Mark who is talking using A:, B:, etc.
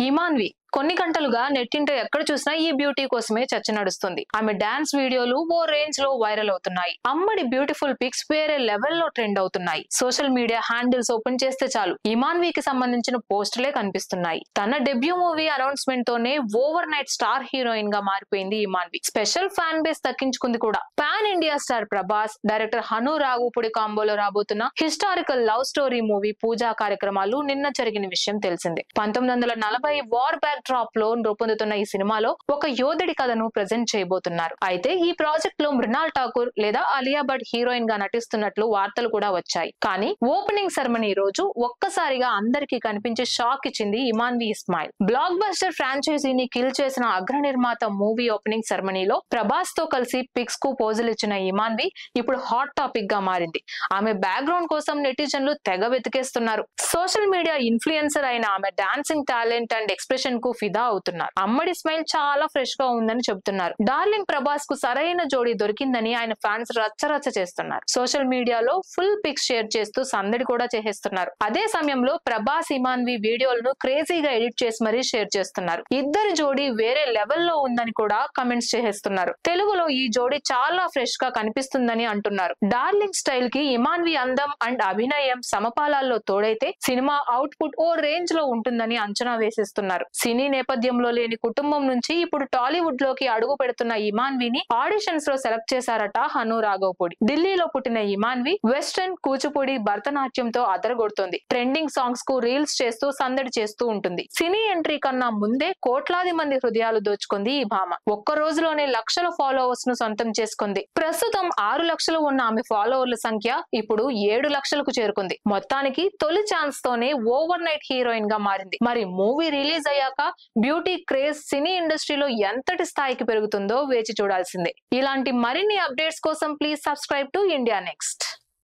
A: ఇమాన్వి కొన్ని గంటలుగా నెట్టింట ఎక్కడ చూసినా ఈ బ్యూటీ కోసమే చర్చ నడుస్తుంది. ఆమె డాన్స్ వీడియోలు ఓ రేంజ్ లో వైరల్ అవుతున్నాయి. అమ్మడి బ్యూటిఫుల్ పిక్స్ వేరే లెవెల్లో ట్రెండ్ అవుతున్నాయి. సోషల్ మీడియా హ్యాండిల్స్ ఓపెన్ చేస్తే చాలు ఇమాన్వికి సంబంధించిన పోస్టులే కనిపిస్తున్నాయి. తన డెబ్యూ మూవీ అనౌన్స్మెంట్ తోనే ఓవర్ నైట్ స్టార్ హీరోయిన్ గా మారిపోయింది ఇమాన్వి. స్పెషల్ ఫ్యాన్ బేస్ దక్కించుకుంది కూడా. Pan India star Prabhas, director Hanu Raghavapudi కాంబోలో రాబోతున్న హిస్టారికల్ లవ్ స్టోరీ మూవీ పూజా కార్యక్రమాలు నిన్న జరిగిన విషయం తెలిసిందే. 1940 వార్ బ్యాక్ డ్రాప్ లో రూపొందుతున్న ఈ సినిమాలో ఒక యోధుడి కథను ప్రెజెంట్ చేయబోతున్నారు. అయితే ఈ ప్రాజెక్ట్ లో మృణాల్ ఠాకూర్ లేదా అలియా భట్ హీరోయిన్ గా నటిస్తున్నట్లు వార్తలు కూడా వచ్చాయి. కానీ ఓపెనింగ్ సెరమనీ రోజు ఒక్కసారిగా అందరికీ కనిపించి షాక్ ఇచ్చింది ఇమాన్వి ఇస్మాయిల్. బ్లాక్ బస్టర్ ఫ్రాంచైజీని కిల్ చేసిన అగ్ర నిర్మాత మూవీ ఓపెనింగ్ సెరమనీలో ప్రభాస్ తో కలిసి పిక్స్ కు పోజులు ఇచ్చిన ఇమాన్వి ఇప్పుడు హాట్ టాపిక్ గా మారింది. ఆమె బ్యాక్గ్రౌండ్ కోసం నెటిజన్లు తెగ వెతికేస్తున్నారు. సోషల్ మీడియా ఇన్ఫ్లుయెన్సర్ అయిన ఆమె డాన్సింగ్ టాలెంట్ అండ్ ఎక్స్ప్రెషన్ కు ఫిదా అవుతున్నారు. అమ్మడి స్మైల్ చాలా ఫ్రెష్ గా ఉందని చెబుతున్నారు. డార్లింగ్ ప్రభాస్ కు సరైన జోడీ దొరికిందని ఆయన ఫ్యాన్స్ రచ్చరచ్చ చేస్తున్నారు. సోషల్ మీడియాలో ఫుల్ పిక్స్ షేర్ చేస్తూ సందడి కూడా చేసేస్తున్నారు. అదే సమయంలో ప్రభాస్ ఇమాన్వి వీడియోలను క్రేజీగా ఎడిట్ చేసి మరీ షేర్ చేస్తున్నారు. ఇద్దరి జోడీ వేరే లెవెల్లో ఉందని కూడా కమెంట్స్ చేసేస్తున్నారు. తెలుగులో ఈ జోడీ చాలా ఫ్రెష్ గా కనిపిస్తుందని అంటున్నారు. డార్లింగ్ స్టైల్ కి ఇమాన్వి అందం అండ్ అభినయం సమపాలాల్లో తోడైతే సినిమా అవుట్పుట్ ఓ రేంజ్ లో ఉంటుందని అంచనా వేసేస్తున్నారు. సినీ నేపథ్యంలో లేని కుటుంబం నుంచి ఇప్పుడు టాలీవుడ్ లోకి అడుగు పెడుతున్న ఇమాన్విని ఆడిషన్స్ లో సెలెక్ట్ చేశారట హను రాఘవపూడి. ఢిల్లీలో పుట్టిన ఇమాన్వి వెస్టర్న్, కూచిపూడి, భరతనాట్యంతో అదరగొడుతుంది. ట్రెండింగ్ సాంగ్స్ కు రీల్స్ చేస్తూ సందడి చేస్తూ ఉంటుంది. సినీ ఎంట్రీ కన్నా ముందే కోట్లాది మంది హృదయాలు దోచుకుంది ఈ భామ. ఒక్క రోజులోనే లక్షల ఫాలోవర్స్ ను సొంతం చేసుకుంది. ప్రస్తుతం 6 లక్షలు ఉన్న ఆమె ఫాలోవర్ల సంఖ్య ఇప్పుడు 7 లక్షలకు చేరుకుంది. మొత్తానికి తొలి ఛాన్స్ తోనే ఓవర్ నైట్ హీరోయిన్ గా మారింది. మరి మూవీ రిలీజ్ అయ్యాక బ్యూటీ క్రేజ్ సినీ ఇండస్ట్రీలో ఎంతటి స్థాయికి పెరుగుతుందో వేచి చూడాల్సిందే. ఇలాంటి మరిన్ని అప్డేట్స్ కోసం please subscribe to India next.